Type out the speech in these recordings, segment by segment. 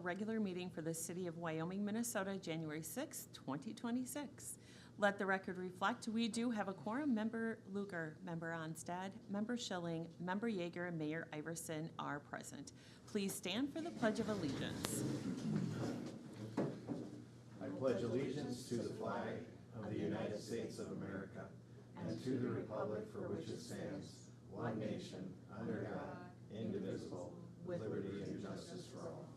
regular meeting for the City of Wyoming, Minnesota, January 6th, 2026. Let the record reflect, we do have a quorum. Member Luker, Member Onstad, Member Schilling, Member Yeager, and Mayor Iverson are present. Please stand for the Pledge of Allegiance. I pledge allegiance to the flag of the United States of America and to the republic for which it stands, one nation, under God, indivisible, with liberty and justice for all.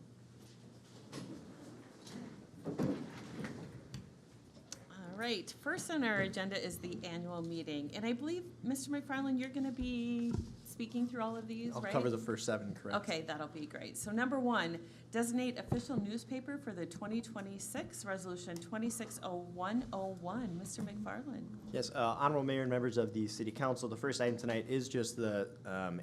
All right, first on our agenda is the annual meeting. And I believe, Mr. McFarland, you're going to be speaking through all of these, I'll right? cover the first 7, correct? Okay, that'll be great. So number 1, designate official newspaper for the 2026 Resolution 260101. Mr. McFarland. Yes, Honorable Mayor and members of the City Council, the first item tonight is just the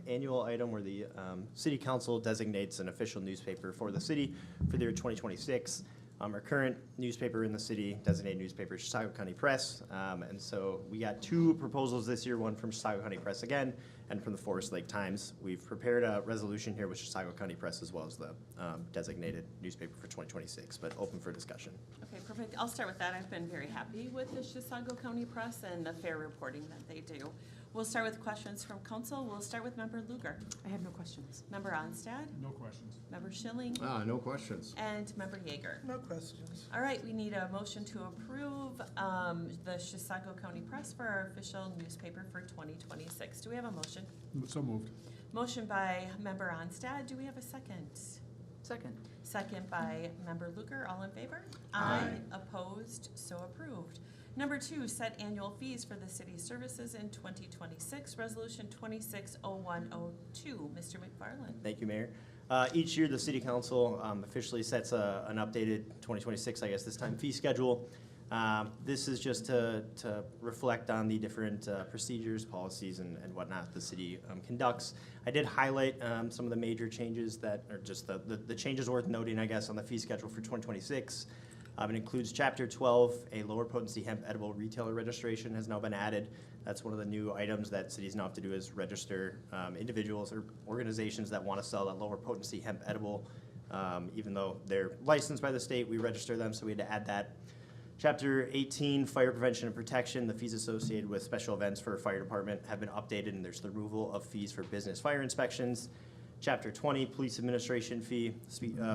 annual item where the City Council designates an official newspaper for the city for the year 2026. Our current newspaper in the city, designated newspaper, is Chisago County Press. And so we got 2 proposals this year, one from Chisago County Press again, and from the Forest Lake Times. We've prepared a resolution here with Chisago County Press as well as the designated newspaper for 2026, but open for discussion. Okay, perfect. I'll start with that. I've been very happy with the Chisago County Press and the fair reporting that they do. We'll start with questions from council. We'll start with Member Luger. I have no questions. Member Onstad? No questions. Member Schilling? No questions. And Member Yeager. No questions. All right, we need a motion to approve the Chisago County Press for our official newspaper for 2026. Do we have a motion? So moved. Motion by Member Onstad. Do we have a second? Second. Second by Member Luker. All in favor? Aye. Opposed? So approved. Number 2, set annual fees for the city services in 2026, Resolution 260102. Mr. McFarland. Thank you, Mayor. Each year, the City Council officially sets an updated 2026, I guess this time, fee schedule. This is just to reflect on the different procedures, policies, and whatnot the city conducts. I did highlight some of the major changes that are just the changes worth noting, I guess, on the fee schedule for 2026. It includes Chapter 12, a lower potency hemp edible retailer registration has now been added. That's one of the new items that cities now have to do is register individuals or organizations that want to sell that lower potency hemp edible. Even though they're licensed by the state, we register them, so we had to add that. Chapter 18, fire prevention and protection, the fees associated with special events for a fire department have been updated, and there's the removal of fees for business fire inspections. Chapter 20, police administration fee,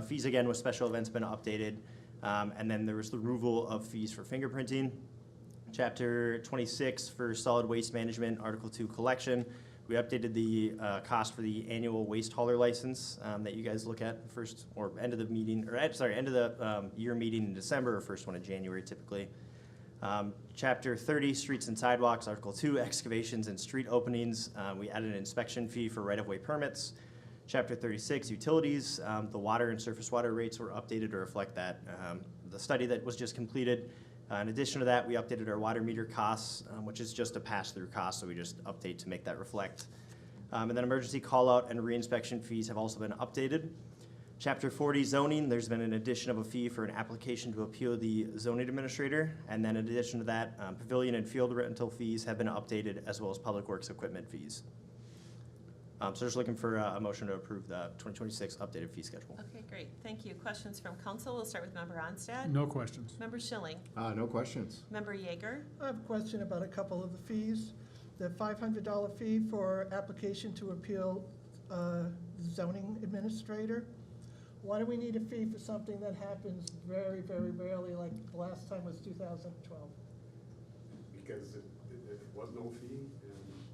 fees again with special events been updated. And then there was the removal of fees for fingerprinting. Chapter 26 for solid waste management, Article 2 collection. We updated the cost for the annual waste hauler license that you guys look at first or end of the meeting, or end of the year meeting in December or first one in January typically. Chapter 30, streets and sidewalks, Article 2, excavations and street openings. We added an inspection fee for right-of-way permits. Chapter 36, utilities, the water and surface water rates were updated to reflect that. The study that was just completed. In addition to that, we updated our water meter costs, which is just a pass-through cost, so we just update to make that reflect. And then emergency call-out and reinspection fees have also been updated. Chapter 40, zoning, there's been an addition of a fee for an application to appeal the zoning administrator. And then in addition to that, pavilion and field rental fees have been updated, as well as public works equipment fees. So just looking for a motion to approve the 2026 updated fee schedule. Okay, great. Thank you. Questions from council? We'll start with Member Onstad. No questions. Member Schilling. No questions. Member Yeager. I have a question about a couple of the fees. The $500 fee for application to appeal zoning administrator. Why do we need a fee for something that happens very, very rarely, like the last time was 2012? Because it was no fee, and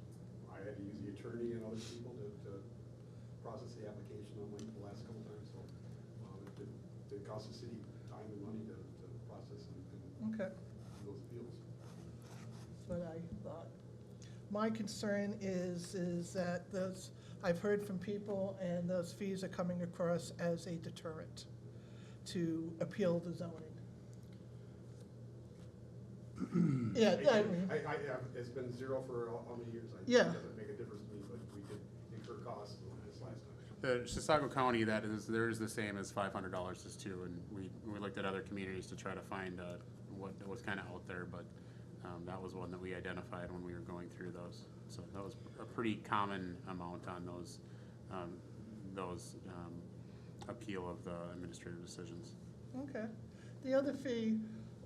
I had to use the attorney and other people to process the application on like the last couple times, so it cost the city time and money to process and Okay. those appeals. But I thought, my concern is that those, I've heard from people, and those fees are coming across as a deterrent to appeal the zoning. Yeah, I mean, It's been zero for how many years? Yeah. It doesn't make a difference to me, but we did incur costs this last time. The Chisago County, there is the same as $500 is too, and we looked at other communities to try to find what was kind of out there, but that was one that we identified when we were going through those. So that was a pretty common amount on those appeal of the administrative decisions. Okay. The other fee,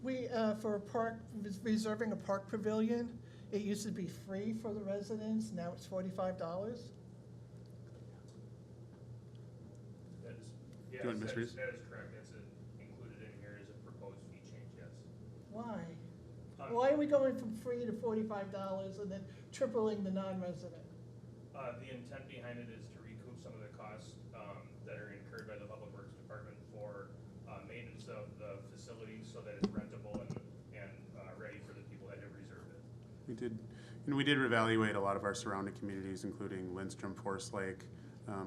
we, for a park, reserving a park pavilion, it used to be free for the residents, now it's $45? That is, yes, Do you want Ms. Reeves? that is correct. That's included in here as a proposed fee change, yes. Why? Um, Why are we going from free to $45 and then tripling the non-resident? The intent behind it is to recoup some of the costs that are incurred by the Public Works Department for maintenance of the facility so that it's rentable and ready for the people that have reserved it. We did evaluate a lot of our surrounding communities, including Lindstrom, Forest Lake,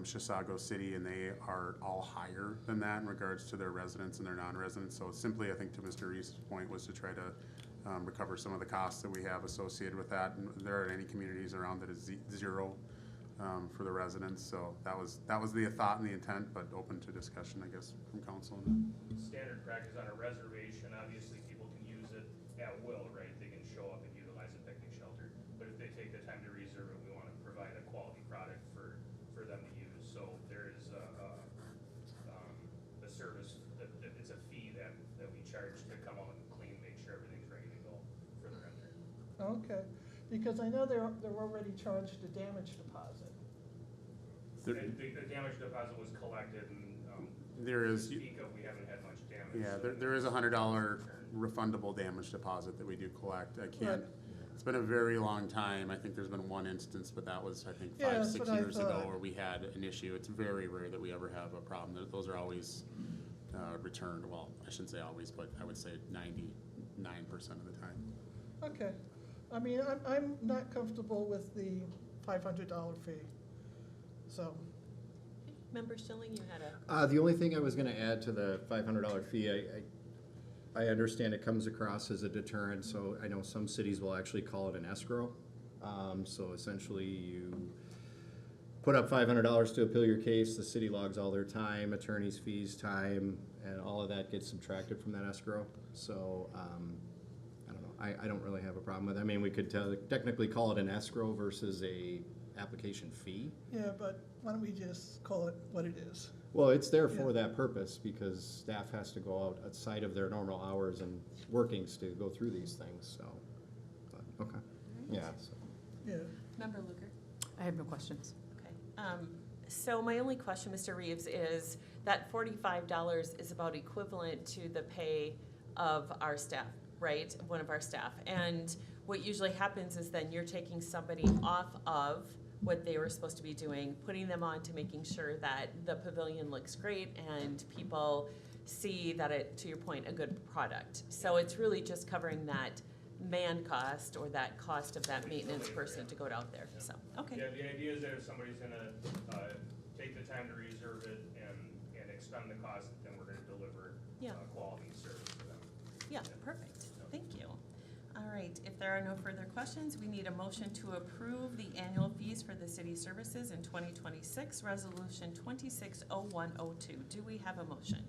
Chisago City, and they are all higher than that in regards to their residents and their non-residents. So simply, I think to Mr. Reese's point was to try to recover some of the costs that we have associated with that. And there aren't any communities around that is zero for the residents. So that was the thought and the intent, but open to discussion, I guess, from council. Standard practice on a reservation, obviously people can use it at will, right? They can show up and utilize a picnic shelter. But if they take the time to reserve it, we want to provide a quality product for them to use. So there is a service, it's a fee that we charge to come out and clean, make sure everything's ready to go for the renter. Okay, because I know they're already charged a damage deposit. There- The damage deposit was collected and, There is- to speak of, we haven't had much damage. Yeah, so there is a $100 refundable damage deposit that we do collect. I can't, it's been a very long time. I think there's been one instance, but that was, I think, Yeah, 5, that's 6 what I years ago thought. where we had an issue. It's very rare that we ever have a problem. Those are always returned. Well, I shouldn't say always, but I would say 99% of the time. Okay, I mean, I'm not comfortable with the $500 fee, so. Member Schilling, you had The only thing I was gonna add to the $500 fee, I understand it comes across as a deterrent, so I know some cities will actually call it an escrow. So essentially, you put up $500 to appeal your case, the city logs all their time, attorney's fees, time, and all of that gets subtracted from that escrow. So, I don't know, I don't really have a problem with it. I mean, we could technically call it an escrow versus a application fee. Yeah, but why don't we just call it what it is? Well, it's there Yeah. for that purpose, because staff has to go outside of their normal hours and workings to go through these things, so, but, okay, yeah, so. Yeah, Member Luker. I have no questions. Okay. So my only question, Mr. Reeves, is that $45 is about equivalent to the pay of our staff, right? One of our staff. And what usually happens is then you're taking somebody off of what they were supposed to be doing, putting them on to making sure that the pavilion looks great and people see that it, to your point, a good product. So it's really just covering that man cost or that cost of that maintenance person to go out there, so, okay. Yeah, the idea is that if somebody's gonna take the time to reserve it and expend the cost, then we're gonna deliver Yeah. quality service to them. Yeah, perfect, thank you. All right, if there are no further questions, we need a motion to approve the annual fees for the city services in 2026, Resolution 260102. Do we have a motion?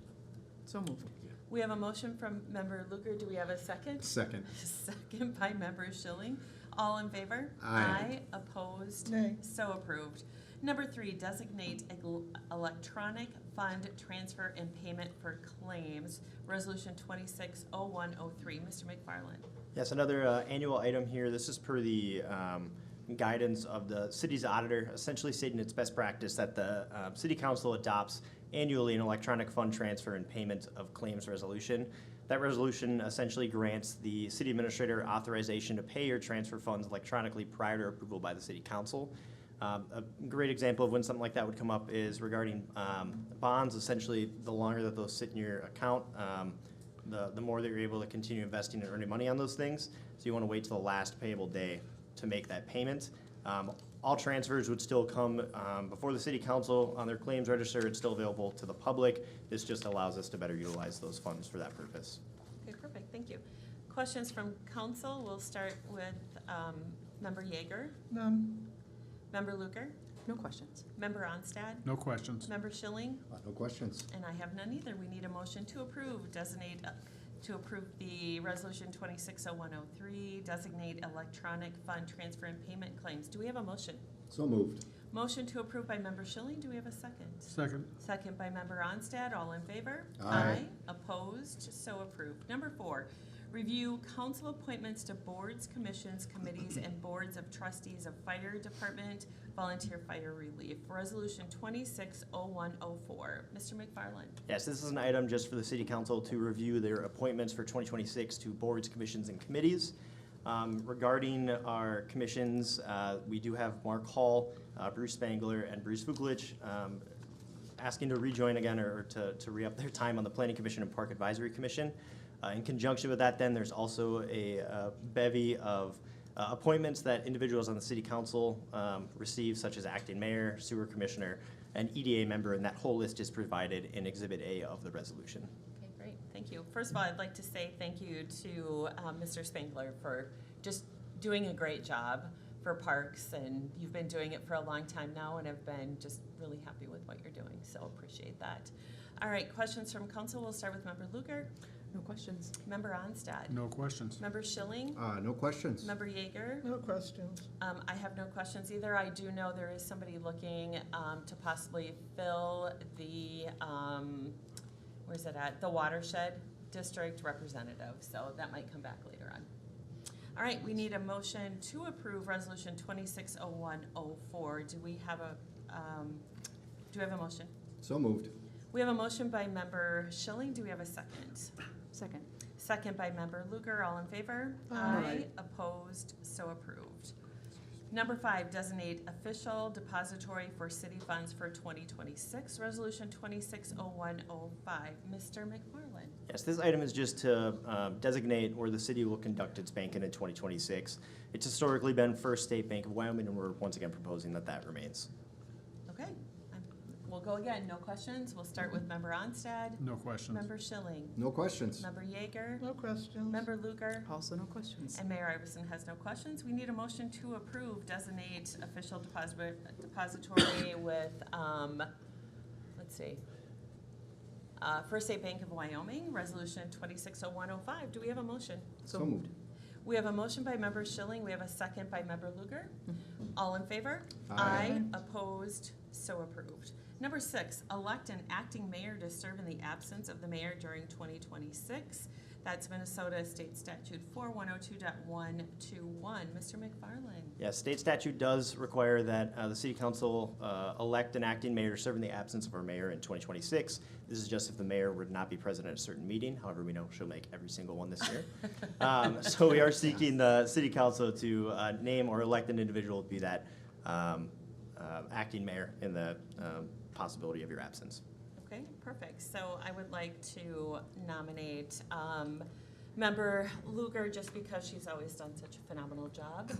So moved. We have a motion from Member Luker, do we have a second? Second. Second by Member Schilling. All in favor? Aye. Opposed? Nay. So approved. Number 3, designate electronic fund transfer and payment for claims, Resolution 260103. Mr. McFarland. Yes, another annual item here. This is per the guidance of the city's auditor, essentially stating it's best practice that the city council adopts annually an electronic fund transfer and payment of claims resolution. That resolution essentially grants the city administrator authorization to pay or transfer funds electronically prior to approval by the city council. A great example of when something like that would come up is regarding bonds. Essentially, the longer that those sit in your account, the more that you're able to continue investing and earning money on those things. So you want to wait till the last payable day to make that payment. All transfers would still come before the city council on their claims register. It's still available to the public. This just allows us to better utilize those funds for that purpose. Okay, perfect, thank you. Questions from council, we'll start with Member Yeager, none, Member Luker, No questions. Member Onstad, No questions. Member Schilling, No questions. and I have none either. We need a motion to approve, to approve the Resolution 260103, designate electronic fund transfer and payment claims. Do we have a motion? So moved. Motion to approve by member Schilling. Do we have a second? Second. Second by member Onstad. All in favor? Aye. Opposed? So approved. Number 4, review council appointments to boards, commissions, committees, and boards of trustees of fire department, volunteer fire relief. Resolution 260104. Mr. McFarland. Yes, this is an item just for the city council to review their appointments for 2026 to boards, commissions, and committees. Regarding our commissions, we do have Mark Hall, Bruce Spangler, and Bruce Vukolich asking to rejoin again or to re-up their time on the Planning Commission and Park Advisory Commission. In conjunction with that, then, there's also a bevy of appointments that individuals on the city council receive, such as acting mayor, sewer commissioner, and EDA member, and that whole list is provided in Exhibit A of the resolution. Okay, great. Thank you. First of all, I'd like to say thank you to Mr. Spangler for just doing a great job for parks, and you've been doing it for a long time now, and have been just really happy with what you're doing, so appreciate that. All right, questions from council. We'll start with member Luker, No questions. member Onstad, No questions. member Schilling, No questions. member Yeager. No questions. I have no questions either. I do know there is somebody looking to possibly fill the, where's it at? The watershed district representative, so that might come back later on. All right, we need a motion to approve resolution 260104. Do we have a motion? So moved. We have a motion by member Schilling. Do we have a second? Second. Second by member Luker. All in favor? Aye. Opposed? So approved. Number 5, designate official depository for city funds for 2026, resolution 260105. Mr. McFarland. Yes, this item is just to designate where the city will conduct its banking in 2026. It's historically been First State Bank of Wyoming, and we're once again proposing that that remains. Okay, we'll go again. No questions. We'll start with member Onstad, No questions. member Schilling, No questions. member Yeager, No questions. member Luker, Also no questions. and Mayor Iverson has no questions. We need a motion to approve, designate official depository with, let's see, First State Bank of Wyoming, resolution 260105. Do we have a motion? So moved. We have a motion by member Schilling. We have a second by member Luker. All in favor? Aye. Opposed? So approved. Number 6, elect an acting mayor to serve in the absence of the mayor during 2026. That's Minnesota State Statute 4102.121. Mr. McFarland. Yes, state statute does require that the city council elect an acting mayor to serve in the absence of our mayor in 2026. This is just if the mayor would not be present at a certain meeting. However, we know she'll make every single one this year. So we are seeking the city council to name or elect an individual to be that acting mayor in the possibility of your absence. Okay, perfect. So I would like to nominate member Luker, just because she's always done such a phenomenal job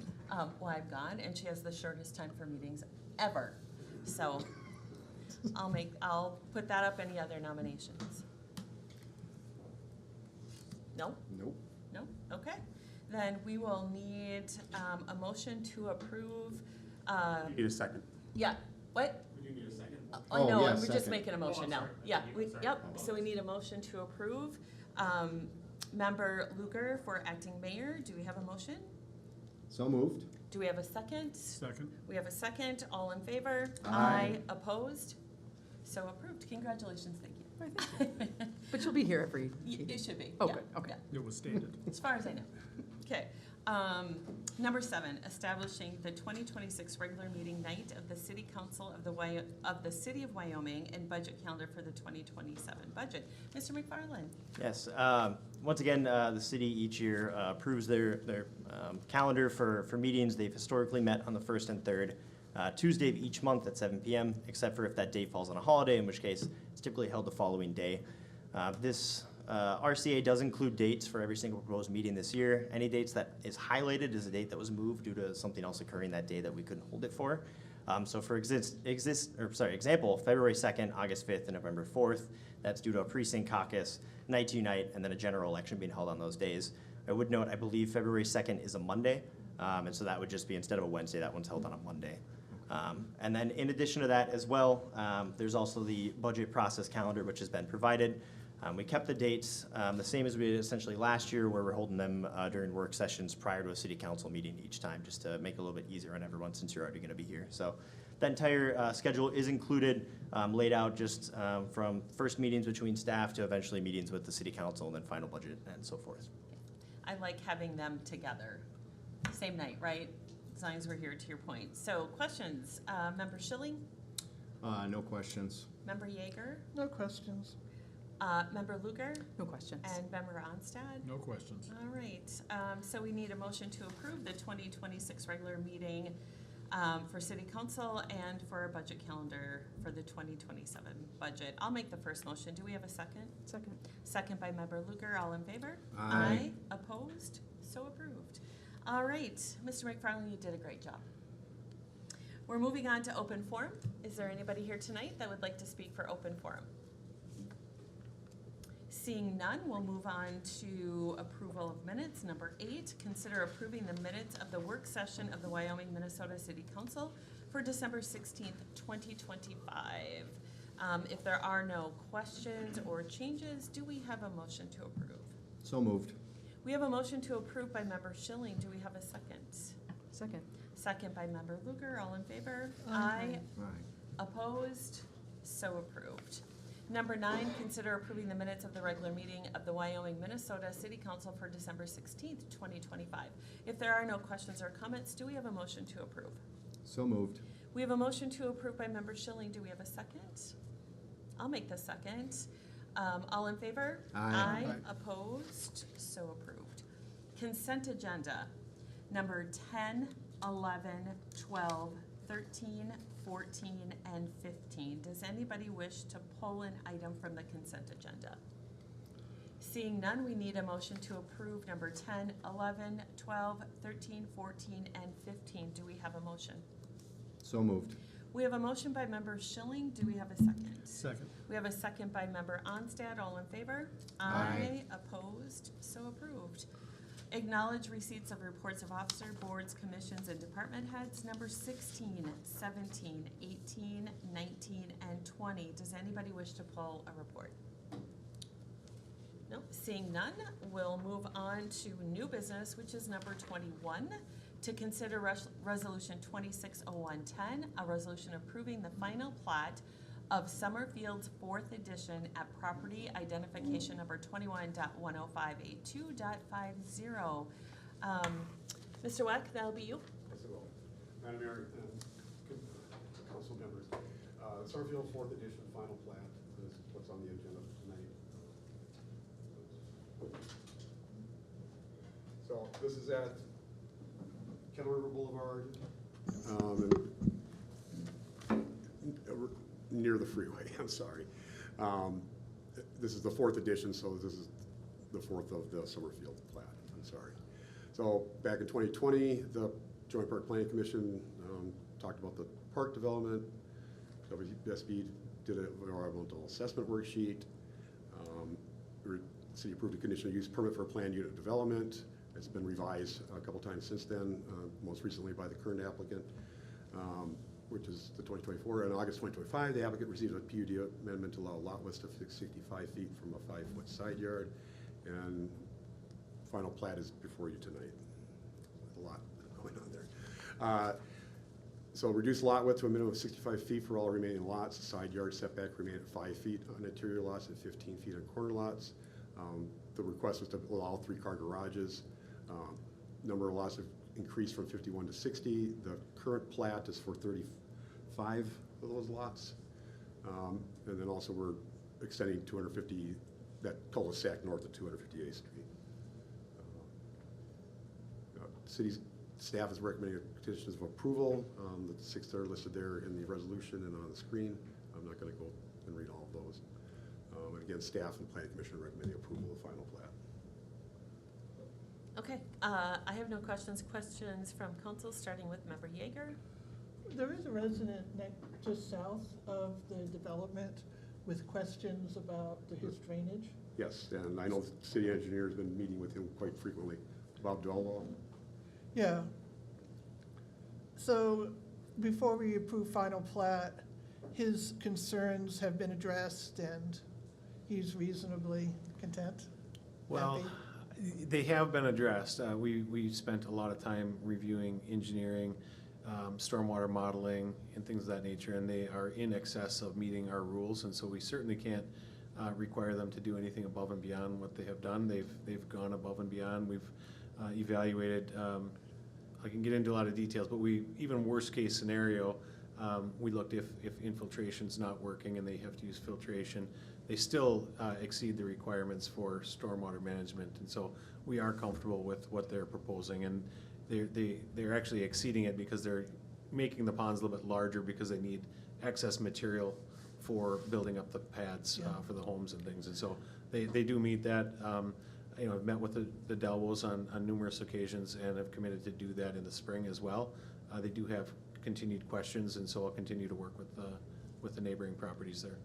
while I'm gone, and she has the shortest time for meetings ever. So I'll put that up. Any other nominations? No? Nope. No? Okay. Then we will need a motion to approve. You need a second. Yeah, what? We do need a second. Oh, No, yeah, we're just second. making a motion now. sorry. Yeah, Thank you. Sorry. yep, so we need a motion to approve. Member Luker for acting mayor, do we have a motion? So moved. Do we have a second? Second. We have a second, all in favor? Aye. Opposed? So approved, congratulations, thank you. Why, thank you. But you'll be here every. It should be, Oh, yeah, good, okay. yeah. It was stated. As far as I know. Okay. Number 7, establishing the 2026 regular meeting night of the City Council of the City of Wyoming and budget calendar for the 2027 budget. Mr. McFarland. Yes, once again, the city each year approves their calendar for meetings. They've historically met on the first and third Tuesday of each month at 7 p.m., except for if that day falls on a holiday, in which case it's typically held the following day. This RCA does include dates for every single proposed meeting this year. Any dates that is highlighted is a date that was moved due to something else occurring that day that we couldn't hold it for. So for example, February 2nd, August 5th, and November 4th, that's due to a precinct caucus, night to night, and then a general election being held on those days. I would note, I believe February 2nd is a Monday, and so that would just be, instead of a Wednesday, that one's held on a Monday. And then in addition to that as well, there's also the budget process calendar, which has been provided. We kept the dates the same as we did essentially last year, where we're holding them during work sessions prior to a city council meeting each time, just to make it a little bit easier on everyone since you're already going to be here. So That entire schedule is included, laid out just from first meetings between staff to eventually meetings with the city council and then final budget and so forth. I like having them together, same night, right? As long as we're here, to your point. So questions, Member Schilling, No questions. Member Yeager, No questions. Member Luker, No questions. and Member Onstad? No questions. All right, so we need a motion to approve the 2026 regular meeting for city council and for a budget calendar for the 2027 budget. I'll make the first motion. Do we have a second? Second. Second by Member Luker. All in favor? Aye. Opposed? So approved. All right, Mr. McFarland, you did a great job. We're moving on to open forum. Is there anybody here tonight that would like to speak for open forum? Seeing none, we'll move on to approval of minutes. Number 8, consider approving the minutes of the work session of the Wyoming, Minnesota City Council for December 16th, 2025. If there are no questions or changes, do we have a motion to approve? So moved. We have a motion to approve by Member Schilling. Do we have a second? Second. Second by Member Luker. All in favor? Aye. Aye. Opposed? So approved. Number 9, consider approving the minutes of the regular meeting of the Wyoming, Minnesota City Council for December 16th, 2025. If there are no questions or comments, do we have a motion to approve? So moved. We have a motion to approve by Member Schilling. Do we have a second? I'll make the second. All in favor? Aye. Aye. Opposed? So approved. Consent agenda. Number 10, 11, 12, 13, 14, and 15. Does anybody wish to pull an item from the consent agenda? Seeing none, we need a motion to approve number 10, 11, 12, 13, 14, and 15. Do we have a motion? So moved. We have a motion by Member Schilling. Do we have a second? Second. We have a second by Member Onstad. All in favor? Aye. Opposed? So approved. Acknowledge receipts of reports of officer, boards, commissions, and department heads, number 16, 17, 18, 19, and 20. Does anybody wish to pull a report? Nope. Seeing none, we'll move on to new business, which is number 21. To consider Resolution 260110, a resolution approving the final plat of Summerfield's 4th edition at property identification number 21.10582.50. Mr. Weck, that'll be you. Yes, it will. Madam Mayor, council members, Summerfield 4th edition final plat is what's on the agenda tonight. So this is at Kettle River Boulevard, near the freeway, I'm sorry. This is the 4th edition, so this is the 4th of the Summerfield plat, I'm sorry. So back in 2020, the Joint Park Planning Commission talked about the park development. WSB did an environmental assessment worksheet. The city approved a conditional use permit for a planned unit development. It's been revised a couple times since then, most recently by the current applicant, which is the 2024. In August 2025, the applicant received a PUD amendment to allow lot width of 65 feet from a 5-foot side yard, and final plat is before you tonight. A lot going on there. So reduce lot width to a minimum of 65 feet for all remaining lots. The side yard setback remain at 5 feet on interior lots and 15 feet on corner lots. The request was to allow 3-car garages. Number of lots have increased from 51 to 60. The current plat is for 35 of those lots. And then also we're extending 250, that cul-de-sac north of 258th Street. City's staff is recommending petitions of approval. The 6 that are listed there in the resolution and on the screen. I'm not going to go and read all of those. And again, staff and planning commission are recommending approval of the final plat. Okay, I have no questions. Questions from council, starting with Member Yeager. There is a resident just south of the development with questions about his drainage. Yes, and I know the city engineer has been meeting with him quite frequently. Bob Delwell. Yeah. So before we approve final plat, his concerns have been addressed and he's reasonably content? Well, Happy? they have been addressed. We spent a lot of time reviewing engineering stormwater modeling and things of that nature, and they are in excess of meeting our rules, and so we certainly can't require them to do anything above and beyond what they have done. They've gone above and beyond. We've evaluated, I can get into a lot of details, but even worst case scenario, we looked if infiltration's not working and they have to use filtration, they still exceed the requirements for stormwater management. And so we are comfortable with what they're proposing, and they're actually exceeding it because they're making the ponds a little bit larger because they need excess material for building up the pads for the homes and things. And so they do meet that. I've met with the Delvos on numerous occasions and have committed to do that in the spring as well. They do have continued questions, and so I'll continue to work with the neighboring properties there.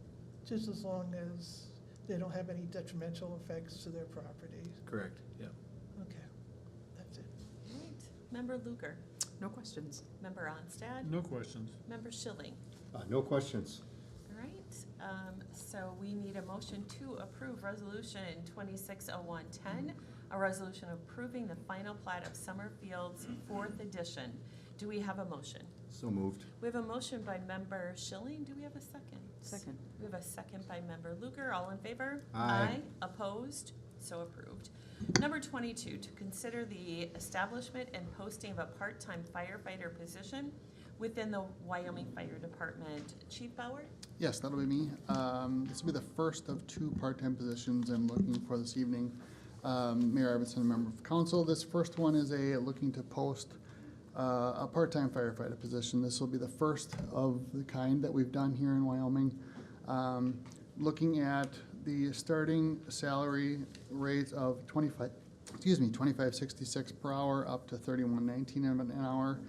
Just as long as they don't have any detrimental effects to their property. Correct, yeah. Okay, that's it. All right. Member Luker, No questions. Member Onstad, No questions. Member Schilling. No questions. All right, so we need a motion to approve Resolution 260110, a resolution approving the final plat of Summerfield's 4th edition. Do we have a motion? So moved. We have a motion by Member Schilling. Do we have a second? Second. We have a second by Member Luker. All in favor? Aye. Opposed? So approved. Number 22, to consider the establishment and posting of a part-time firefighter position within the Wyoming Fire Department. Chief Bauer? Yes, that'll be me. This will be the first of 2 part-time positions I'm looking for this evening. Mayor Iverson, a member of council. This first one is looking to post a part-time firefighter position. This will be the first of the kind that we've done here in Wyoming. Looking at the starting salary rate of $25.66 per hour up to $31.19 an hour.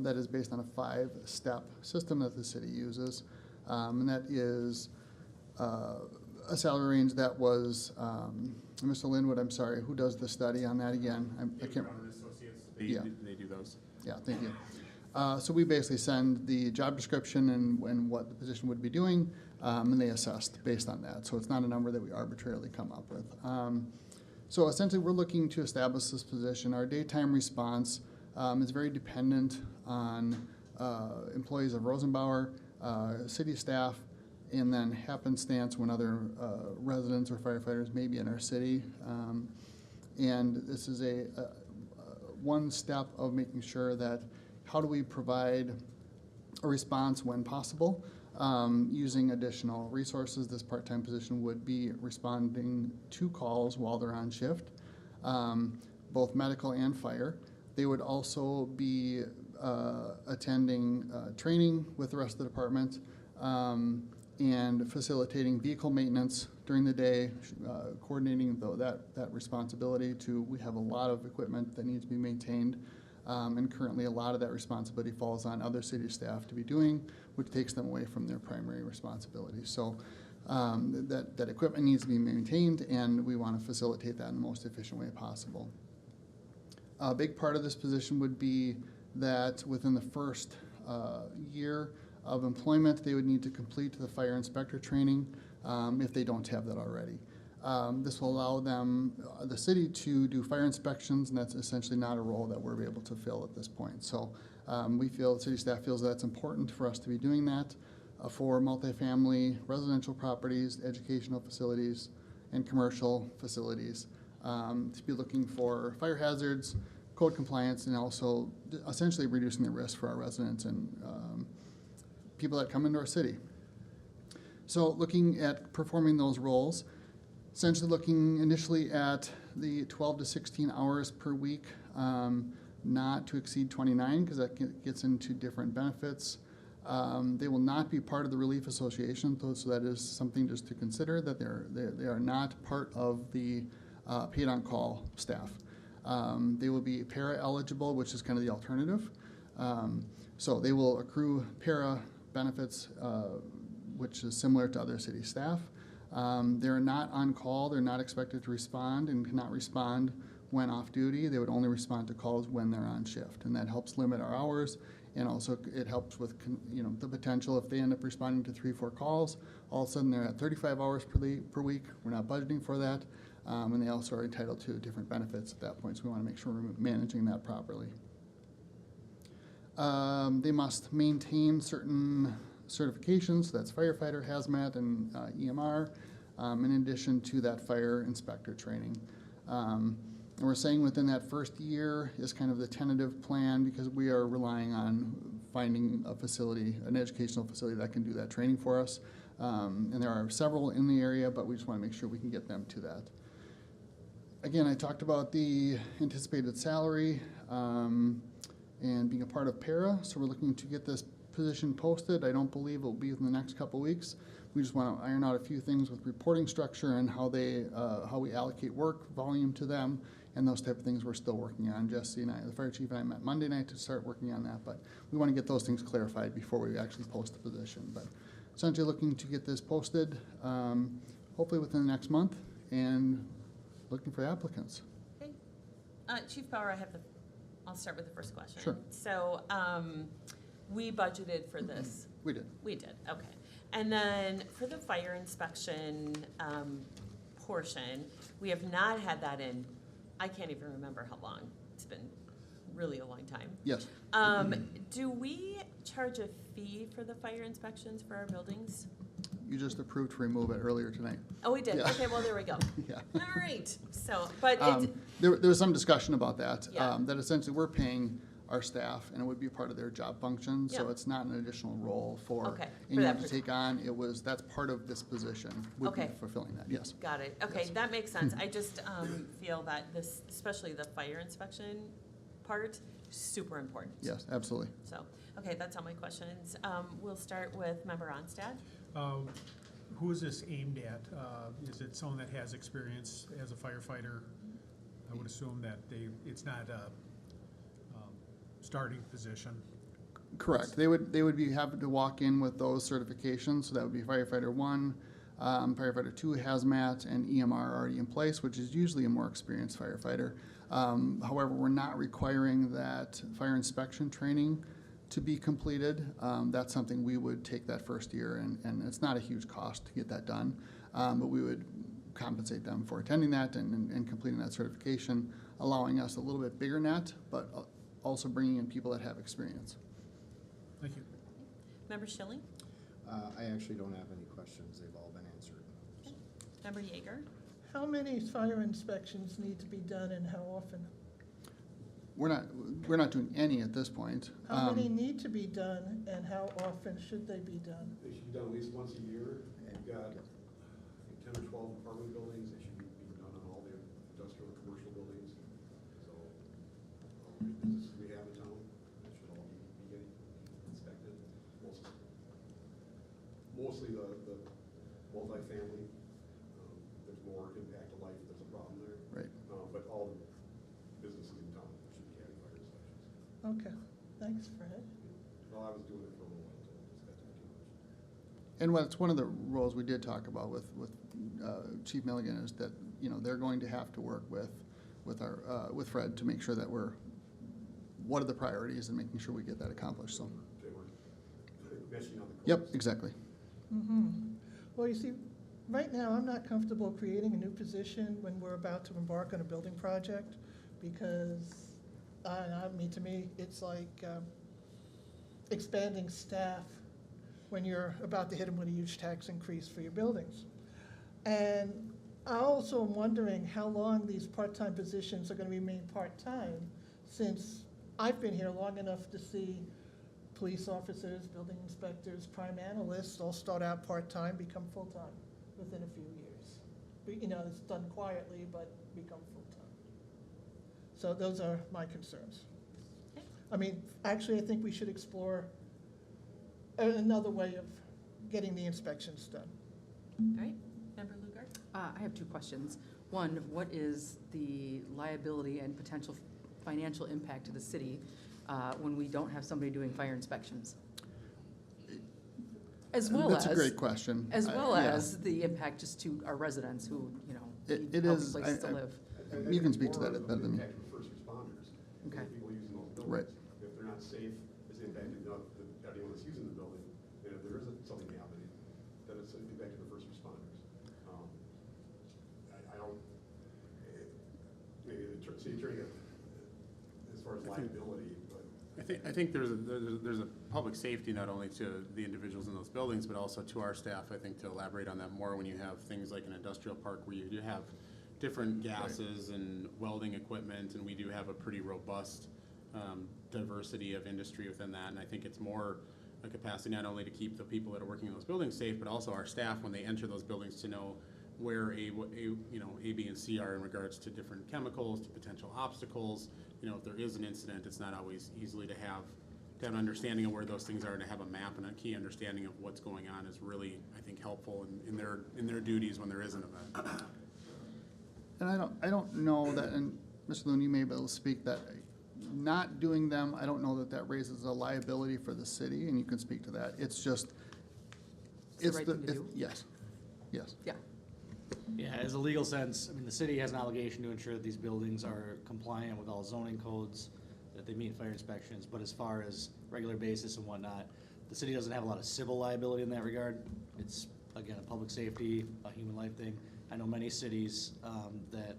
That is based on a 5-step system that the city uses. And that is a salary range that was, Mr. Linwood, I'm sorry, who does the study on that again? I can't. Yeah. They do those. Yeah, thank you. So we basically send the job description and what the position would be doing, and they assessed based on that. So it's not a number that we arbitrarily come up with. So essentially, we're looking to establish this position. Our daytime response is very dependent on employees of Rosenbauer, city staff, and then happenstance when other residents or firefighters may be in our city. And this is one step of making sure that how do we provide a response when possible using additional resources. This part-time position would be responding to calls while they're on shift, both medical and fire. They would also be attending training with the rest of the department and facilitating vehicle maintenance during the day, coordinating that responsibility we have a lot of equipment that needs to be maintained, and currently a lot of that responsibility falls on other city staff to be doing, which takes them away from their primary responsibilities. So that equipment needs to be maintained, and we want to facilitate that in the most efficient way possible. A big part of this position would be that within the first year of employment, they would need to complete the fire inspector training if they don't have that already. This will allow them, the city, to do fire inspections, and that's essentially not a role that we're able to fill at this point. So we feel, the city staff feels that it's important for us to be doing that for multifamily residential properties, educational facilities, and commercial facilities, to be looking for fire hazards, code compliance, and also essentially reducing the risk for our residents and people that come into our city. So looking at performing those roles, essentially looking initially at the 12 to 16 hours per week, not to exceed 29, because that gets into different benefits. They will not be part of the Relief Association, so that is something just to consider, that they are not part of the paid on call staff. They will be para eligible, which is kind of the alternative. So they will accrue para benefits, which is similar to other city staff. They're not on call, they're not expected to respond and cannot respond when off duty. They would only respond to calls when they're on shift, and that helps limit our hours, and also it helps with the potential if they end up responding to 3-4 calls, all of a sudden they're at 35 hours per week. We're not budgeting for that, and they also are entitled to different benefits at that point, so we want to make sure we're managing that properly. They must maintain certain certifications, that's firefighter, hazmat, and EMR, in addition to that fire inspector training. And we're saying within that first year is kind of the tentative plan because we are relying on finding a facility, an educational facility that can do that training for us. And there are several in the area, but we just want to make sure we can get them to that. Again, I talked about the anticipated salary and being a part of PARA, so we're looking to get this position posted. I don't believe it will be within the next couple weeks. We just want to iron out a few things with reporting structure and how we allocate work volume to them and those type of things we're still working on. Jesse and I, the fire chief and I met Monday night to start working on that, but we want to get those things clarified before we actually post the position. But essentially looking to get this posted hopefully within the next month and looking for applicants. Okay. Chief Bauer, I'll start with the first question. Sure. So, we budgeted for this. We did. We did, okay. And then for the fire inspection portion, we have not had that in, I can't even remember how long. It's been really a long time. Yes. Do we charge a fee for the fire inspections for our buildings? You just approved to remove it earlier tonight. Oh, we did? Yeah. Okay, well, there we go. Yeah. All right, so, but it's, There was some discussion about that, Yeah. that essentially we're paying our staff and it would be part of their job function, so Yeah. it's not an additional role for Okay, for anyone that to take on. That's part of this position, would be Okay. fulfilling that, yes. got it. Okay, Yes. that makes sense. I just feel that this, especially the fire inspection part, super important. Yes, absolutely. So, okay, that's all my questions. We'll start with Member Onstad. Who is this aimed at? Is it someone that has experience as a firefighter? I would assume that it's not a starting position. Correct. They would be having to walk in with those certifications, so that would be firefighter 1, firefighter 2, hazmat, and EMR already in place, which is usually a more experienced firefighter. However, we're not requiring that fire inspection training to be completed. That's something we would take that first year, and it's not a huge cost to get that done, but we would compensate them for attending that and completing that certification, allowing us a little bit bigger net, but also bringing in people that have experience. Thank you. Member Schilling? I actually don't have any questions. They've all been answered. Member Yeager? How many fire inspections need to be done and how often? We're not doing any at this point. How many need to be done and how often should they be done? They should be done at least once a year. You've got, I think, 10 or 12 apartment buildings. They should be done on all the industrial and commercial buildings. So, all the businesses we have in town, they should all be getting inspected. Mostly the multifamily. There's more impact to life if there's a problem there. Right. But all the businesses in town should be having fire inspections. Okay, thanks, Fred. Well, I was doing it for a little while until it just got to be too much. And what's one of the roles we did talk about with Chief Milligan is that, they're going to have to work with with Fred to make sure that what are the priorities and making sure we get that accomplished, so. They were meshing on the course. Yep, exactly. Well, you see, right now, I'm not comfortable creating a new position when we're about to embark on a building project because, to me, it's like expanding staff when you're about to hit them with a huge tax increase for your buildings. And I also am wondering how long these part-time positions are going to remain part-time, since I've been here long enough to see police officers, building inspectors, crime analysts all start out part-time, become full-time within a few years. It's done quietly, but become full-time. So those are my concerns. Actually, I think we should explore another way of getting the inspections done. All right, Member Lugar? I have two questions. One, what is the liability and potential financial impact to the city when we don't have somebody doing fire inspections? As well That's as. a great question. As well Yeah. as the impact just to our residents who, It need is- healthy places to I- live. You can speak to that better than me. Impact for first responders, Okay. people using those buildings. Right. If they're not safe, it's impacting everyone that's using the building. And if there is something happening, then it's impacting the first responders. I don't, maybe the city attorney, as far as liability, but I think there's a public safety not only to the individuals in those buildings, but also to our staff, I think, to elaborate on that more when you have things like an industrial park where you do have different gases and welding equipment, and we do have a pretty robust diversity of industry within that, and I think it's more a capacity not only to keep the people that are working in those buildings safe, but also our staff when they enter those buildings to know where A, B, and C are in regards to different chemicals, to potential obstacles. If there is an incident, it's not always easily to have an understanding of where those things are, to have a map and a key understanding of what's going on is really, I think, helpful in their duties when there is an event. And I don't know that, and Mr. Loon, you may be able to speak, that not doing them, I don't know that that raises a liability for the city, and you can speak to that. It's just, It's the right thing to do? Yes, yes. Yeah. Yeah, as a legal sense, I mean, the city has an obligation to ensure that these buildings are compliant with all zoning codes, that they meet fire inspections, but as far as regular basis and whatnot, the city doesn't have a lot of civil liability in that regard. It's, again, a public safety, a human life thing. I know many cities that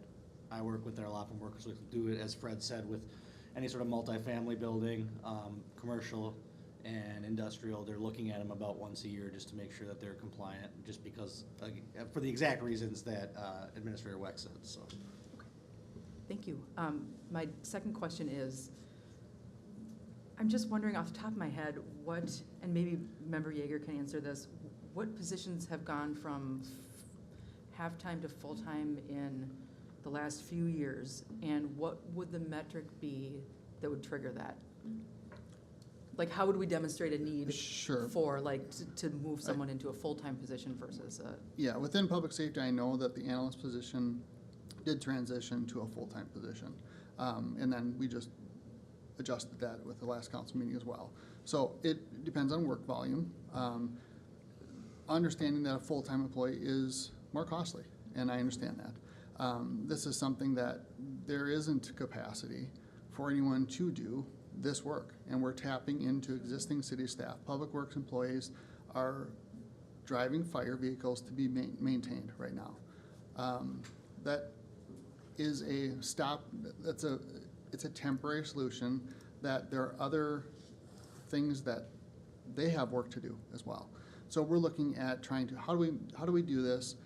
I work with, that our law firm workers with, do it, as Fred said, with any sort of multifamily building, commercial and industrial. They're looking at them about once a year just to make sure that they're compliant, just because, for the exact reasons that Administrator Weck said, so. Thank you. My second question is, I'm just wondering off the top of my head, what, and maybe Member Yeager can answer this, what positions have gone from half-time to full-time in the last few years, and what would the metric be that would trigger that? Like, how would we demonstrate a need Sure. for, like, to move someone into a full-time position versus a? Yeah, within public safety, I know that the analyst position did transition to a full-time position. And then we just adjusted that with the last council meeting as well. So it depends on work volume. Understanding that a full-time employee is more costly, and I understand that. This is something that there isn't capacity for anyone to do this work, and we're tapping into existing city staff. Public Works employees are driving fire vehicles to be maintained right now. That is a stop, it's a temporary solution, that there are other things that they have work to do as well. So we're looking at trying to, how do we do this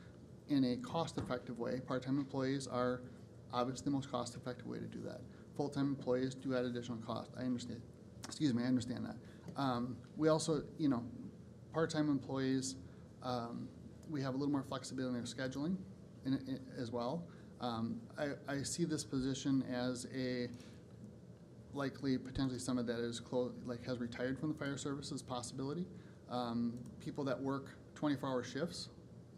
in a cost-effective way? Part-time employees are obviously the most cost-effective way to do that. Full-time employees do add additional cost. I understand. I understand that. We also, part-time employees, we have a little more flexibility in their scheduling as well. I see this position as a likely, potentially someone that is has retired from the fire services possibility. People that work 24-hour shifts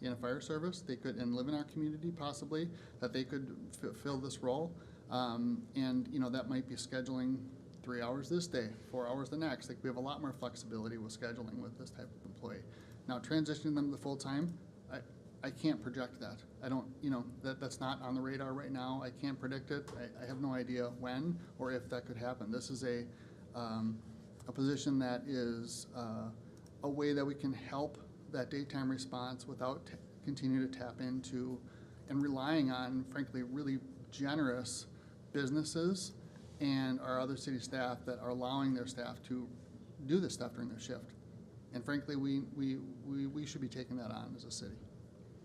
in a fire service, they could, and live in our community possibly, that they could fill this role. And that might be scheduling 3 hours this day, 4 hours the next. Like, we have a lot more flexibility with scheduling with this type of employee. Now, transitioning them to full-time, I can't project that. I don't, that's not on the radar right now. I can't predict it. I have no idea when or if that could happen. This is a position that is a way that we can help that daytime response without continuing to tap into and relying on, frankly, really generous businesses and our other city staff that are allowing their staff to do this stuff during their shift. And frankly, we should be taking that on as a city.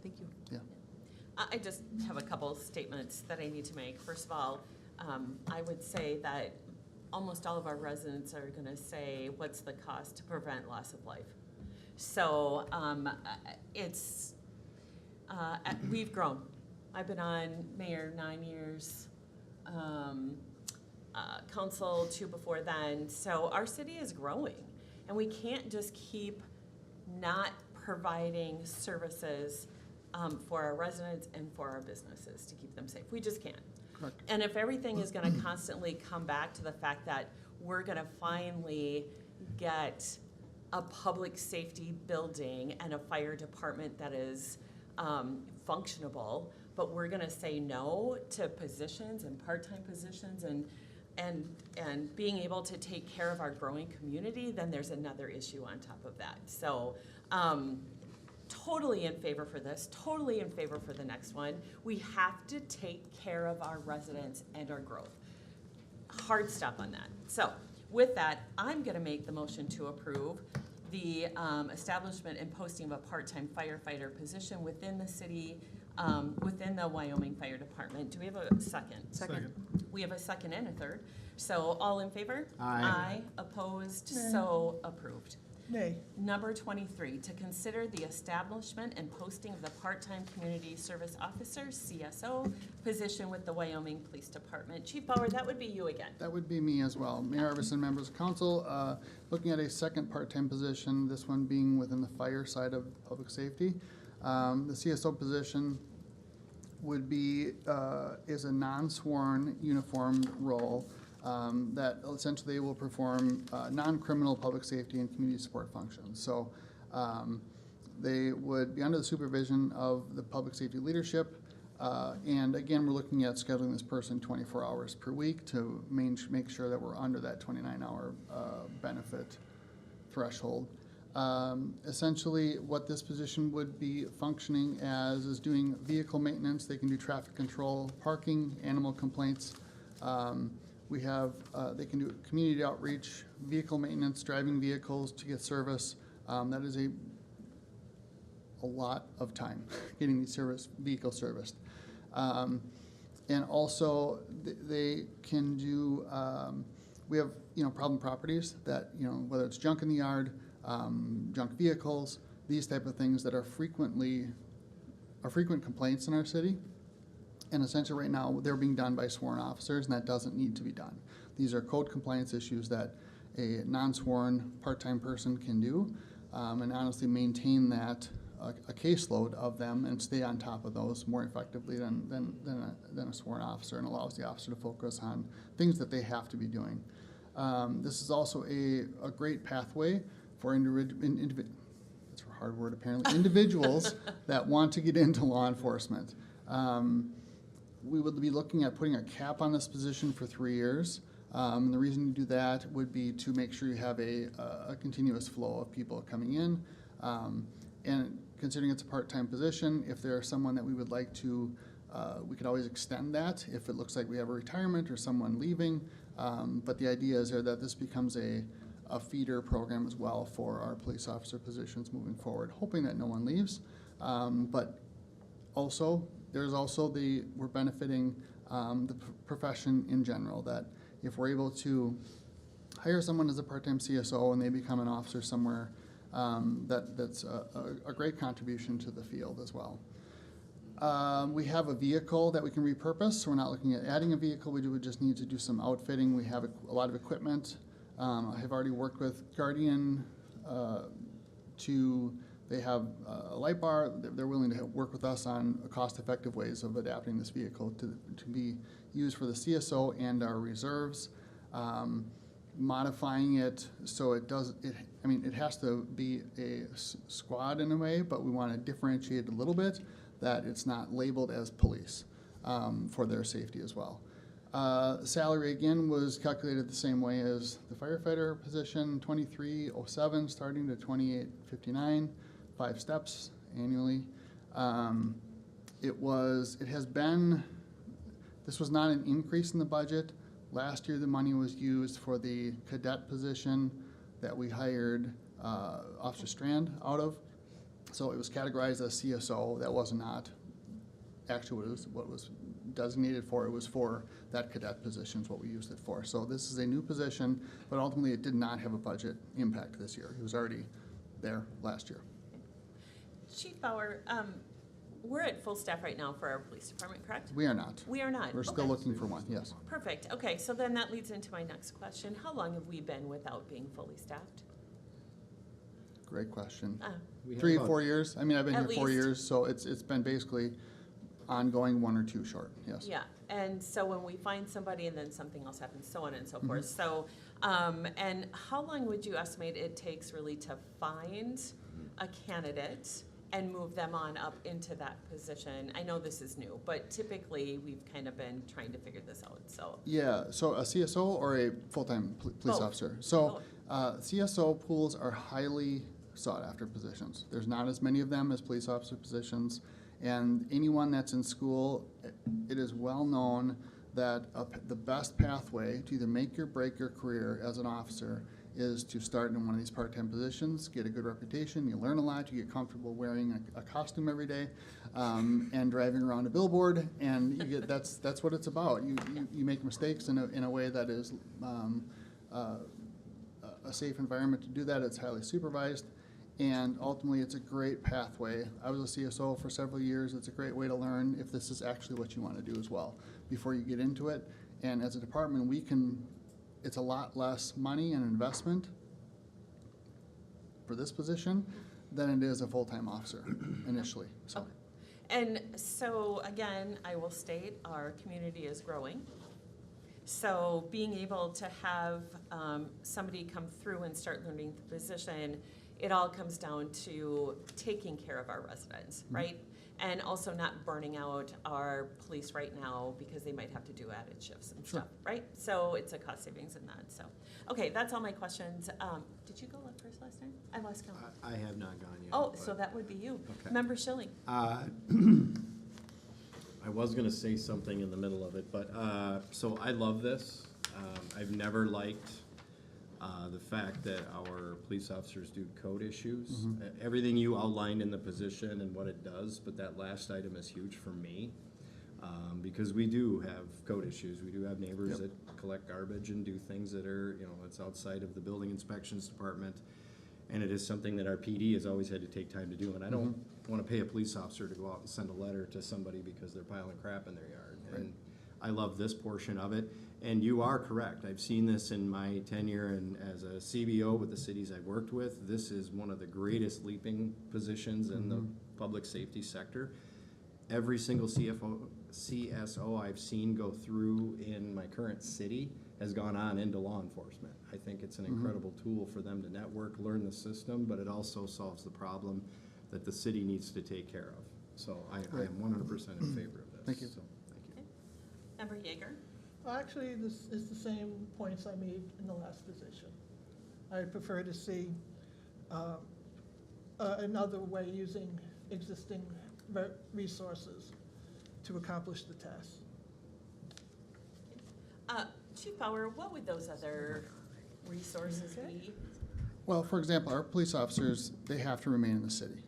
Thank you. Yeah. I just have a couple statements that I need to make. First of all, I would say that almost all of our residents are going to say, what's the cost to prevent loss of life? So we've grown. I've been on mayor 9 years, council 2 before then. So our city is growing, and we can't just keep not providing services for our residents and for our businesses to keep them safe. We just can't. Correct. And if everything is going to constantly come back to the fact that we're going to finally get a public safety building and a fire department that is functionable, but we're going to say no to positions and part-time positions and being able to take care of our growing community, then there's another issue on top of that. So totally in favor for this, totally in favor for the next one. We have to take care of our residents and our growth. Hard stop on that. So With that, I'm gonna make the motion to approve the establishment and posting of a part-time firefighter position within the city, within the Wyoming Fire Department. Do we have a second? Second. We have a second and a third. So all in favor? Aye. Opposed? Nay. So approved. Nay. Number 23, to consider the establishment and posting of the part-time community service officer, CSO, position with the Wyoming Police Department. Chief Bauer, that would be you again. That would be me as well. Mayor Iverson, members of council, looking at a second part-time position, this one being within the fire side of public safety. The CSO position would be, is a non-sworn uniformed role that essentially will perform non-criminal public safety and community support functions. So they would be under the supervision of the public safety leadership. And again, we're looking at scheduling this person 24 hours per week to make sure that we're under that 29-hour benefit threshold. Essentially, what this position would be functioning as is doing vehicle maintenance. They can do traffic control, parking, animal complaints. We have, they can do community outreach, vehicle maintenance, driving vehicles to get service. That is a lot of time getting these vehicles serviced. And also, they can do, we have, problem properties that, whether it's junk in the yard, junk vehicles, these type of things that are frequent complaints in our city. And essentially right now, they're being done by sworn officers, and that doesn't need to be done. These are code compliance issues that a non-sworn part-time person can do, and honestly maintain that, a caseload of them and stay on top of those more effectively than a sworn officer, and allows the officer to focus on things that they have to be doing. This is also a great pathway for that's a hard word apparently, individuals that want to get into law enforcement. We would be looking at putting a cap on this position for 3 years. And the reason you do that would be to make sure you have a continuous flow of people coming in. And considering it's a part-time position, if there's someone that we would like to, we could always extend that if it looks like we have a retirement or someone leaving. But the idea is there that this becomes a feeder program as well for our police officer positions moving forward, hoping that no one leaves. But also, we're benefiting the profession in general, that if we're able to hire someone as a part-time CSO and they become an officer somewhere, that's a great contribution to the field as well. We have a vehicle that we can repurpose, so we're not looking at adding a vehicle. We would just need to do some outfitting. We have a lot of equipment. I have already worked with Guardian they have a light bar. They're willing to work with us on cost-effective ways of adapting this vehicle to be used for the CSO and our reserves. Modifying it so it has to be a squad in a way, but we want to differentiate a little bit, that it's not labeled as police for their safety as well. Salary again was calculated the same way as the firefighter position, $23.07 starting to $28.59, 5 steps annually. This was not an increase in the budget. Last year the money was used for the cadet position that we hired Officer Strand out of. So it was categorized as CSO. That was not actually what was designated for. It was for that cadet position is what we used it for. So this is a new position, but ultimately it did not have a budget impact this year. It was already there last year. Chief Bauer, we're at full staff right now for our police department, correct? We are not. We are not. We're still Okay. looking for one, yes. Perfect. Okay, so then that leads into my next question. How long have we been without being fully staffed? Great question. We have 3 or about- 4 years. I mean, I've been At here 4 least. years, so it's been basically ongoing, 1 or 2 short, yes. Yeah, and so when we find somebody and then something else happens, so on and so Mm-hmm. forth. So, and how long would you estimate it takes really to find a candidate and move them on up into that position? I know this is new, but typically we've kind of been trying to figure this out, so. Yeah, so a CSO or a full-time police Both. officer? So Both. CSO pools are highly sought-after positions. There's not as many of them as police officer positions, and anyone that's in school, it is well known that the best pathway to either make or break your career as an officer is to start in one of these part-time positions, get a good reputation, you learn a lot, you get comfortable wearing a costume every day, and driving around a billboard, and you get, that's what it's about. You make mistakes in a way that is a safe environment to do that. It's highly supervised, and ultimately it's a great pathway. I was a CSO for several years. It's a great way to learn if this is actually what you want to do as well before you get into it. And as a department, it's a lot less money and investment for this position than it is a full-time officer initially, so. Okay. And so, again, I will state, our community is growing. So being able to have somebody come through and start learning the position, it all comes down to taking care of our residents, right? And also not burning out our police right now because they might have to do added shifts and stuff, right? So it's a cost savings in that, so. Okay, that's all my questions. Did you go up first last time? I lost count. I have not gone yet. Oh, but- so that would be you. Okay. Member Schilling. I was gonna say something in the middle of it, but, so I love this. I've never liked, the fact that our police officers do code issues. Everything you outlined in the position and what it does, but that last item is huge for me. Because we do have code issues. We do have neighbors that collect garbage and do things that are, it's outside of the building inspections department. And it is something that our PD has always had to take time to do, and I don't wanna pay a police officer to go out and send a letter to somebody because they're piling crap in their yard. And I love this portion of it, and you are correct, I've seen this in my tenure and as a CBO with the cities I've worked with. This is one of the greatest leaping positions in the public safety sector. Every single CSO I've seen go through in my current city has gone on into law enforcement. I think it's an incredible tool for them to network, learn the system, but it also solves the problem that the city needs to take care of. So I am 100% in favor of this. Thank you. So, thank you. Member Yeager. Actually, this is the same points I made in the last position. I prefer to see another way using existing resources to accomplish the task. Chief Bauer, what would those other resources be? Well, for example, our police officers, they have to remain in the city.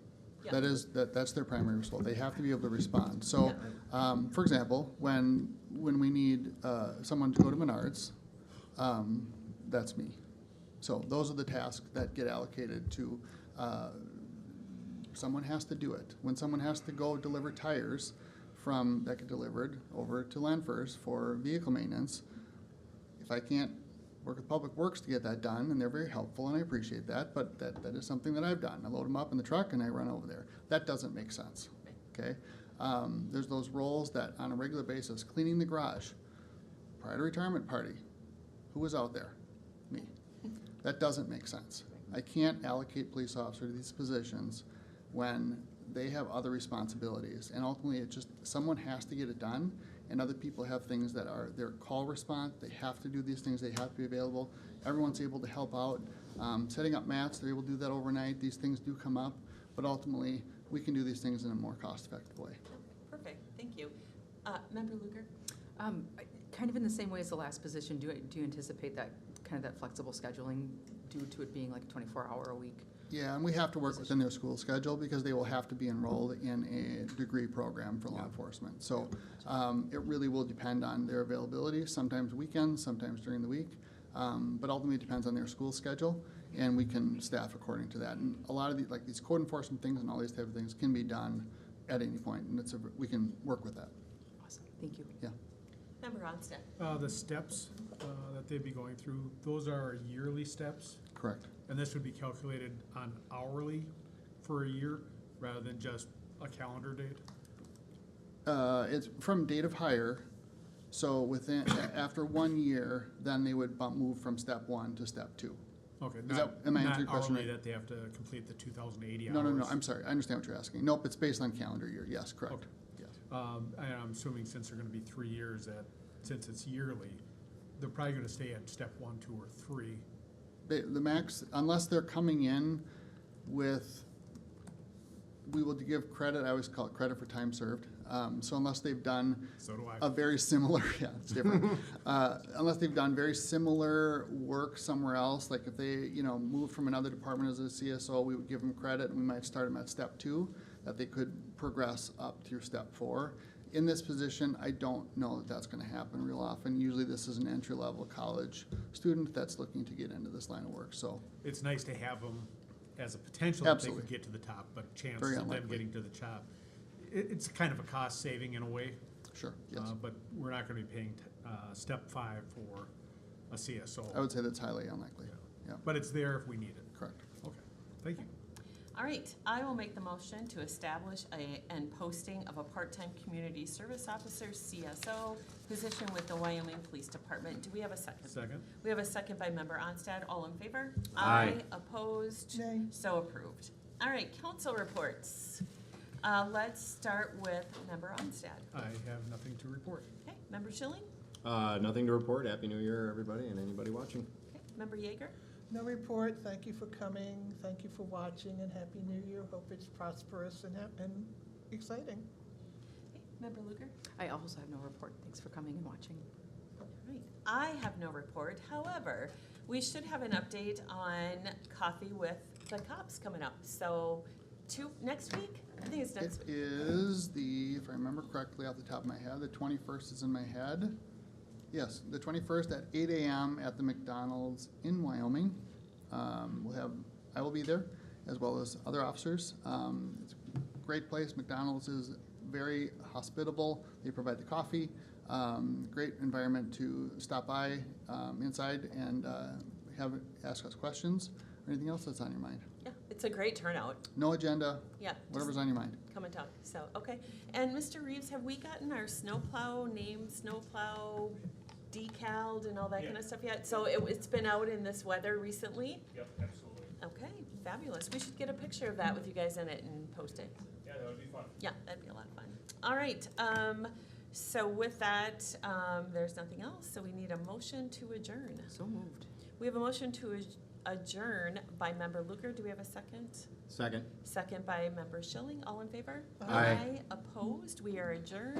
Yeah. That's their primary role. They have to be able to respond. So, for example, when we need someone to go to Menards, that's me. So those are the tasks that get allocated to, someone has to do it. When someone has to go deliver tires that get delivered over to Lanfors for vehicle maintenance, if I can't work with Public Works to get that done, and they're very helpful, and I appreciate that, but that is something that I've done. I load them up in the truck and I run over there. That doesn't make sense, okay? There's those roles that on a regular basis, cleaning the garage, prior to retirement party, who was out there? Me. That doesn't make sense. I can't allocate police officers to these positions when they have other responsibilities, and ultimately someone has to get it done, and other people have things that are their call response. They have to do these things. They have to be available. Everyone's able to help out. Setting up mats, they're able to do that overnight. These things do come up, but ultimately we can do these things in a more cost-effective way. Perfect, thank you. Member Lugar? Kind of in the same way as the last position, do you anticipate that kind of that flexible scheduling due to it being like a 24-hour-a-week? Yeah, and we have to work within their school schedule because they will have to be enrolled in a degree program for law enforcement. So it really will depend on their availability, sometimes weekends, sometimes during the week, but ultimately it depends on their school schedule, and we can staff according to that. And a lot of these code enforcement things and all these type of things can be done at any point, and we can work with that. Awesome, thank you. Yeah. Member Onstead? The steps that they'd be going through, those are yearly steps, Correct. and this would be calculated on hourly for a year rather than just a calendar date? It's from date of hire, so after 1 year, then they would move from step 1 to step 2. Okay, am I answering not your question hourly right? that they have to complete the 2,080 hours? No, I'm sorry, I understand what you're asking. Nope, it's based on calendar year, yes, correct. Okay. Yes. And I'm assuming since they're gonna be 3 years, since it's yearly, they're probably gonna stay at step 1, 2, or 3. The max, unless they're coming in with, we will give credit, I always call it credit for time served. So unless they've done So do I. a very similar, yeah, it's different. Unless they've done very similar work somewhere else, like if they, moved from another department as a CSO, we would give them credit and we might start them at step 2, that they could progress up through step 4. In this position, I don't know that that's gonna happen real often. Usually this is an entry-level college student that's looking to get into this line of work, so. It's nice to have them as a potential that they Absolutely. could get to the top, but chances Very of them unlikely. getting to the top. It's kind of a cost saving in a way, Sure, yes. but we're not gonna be paying, step 5 for a CSO. I would say that's highly unlikely, yeah, But it's there if we need it. correct. Okay, thank you. All right, I will make the motion to establish and posting of a part-time community service officer, CSO, position with the Wyoming Police Department. Do we have a second? Second? We have a second by member Onstad. All in favor? Aye. Opposed? Nay. So approved. All right, council reports. Let's start with member Onstad. I have nothing to report. Okay, member Schilling? Nothing to report. Happy New Year, everybody, and anybody watching. Okay, member Yeager? No report. Thank you for coming. Thank you for watching, and Happy New Year. Hope it's prosperous and exciting. Okay, member Luker? I also have no report. Thanks for coming and watching. All right, I have no report. However, we should have an update on Coffee with the Cops coming up. So, next week? I think it's next It week. is if I remember correctly off the top of my head, the 21st is in my head. Yes, the 21st at 8 a.m. at the McDonald's in Wyoming. I will be there, as well as other officers. It's a great place. McDonald's is very hospitable. They provide the coffee. Great environment to stop by inside and ask us questions or anything else that's on your mind. Yeah, it's a great turnout. No agenda, Yeah. whatever's on your mind. Come and talk. So, okay. And Mr. name snowplow decaled and all that kind of stuff yet? So it's been out in this weather recently? Yep, absolutely. Okay, fabulous. We should get a picture of that with you guys in it and post it. Yeah, that would be fun. Yeah, that'd be a lot of fun. All right, so with that, there's nothing else, so we need a motion to adjourn. So moved. We have a motion to adjourn by member Luker. Do we have a second? Second. Second by member Schilling. All in favor? Aye. Opposed? We are adjourned.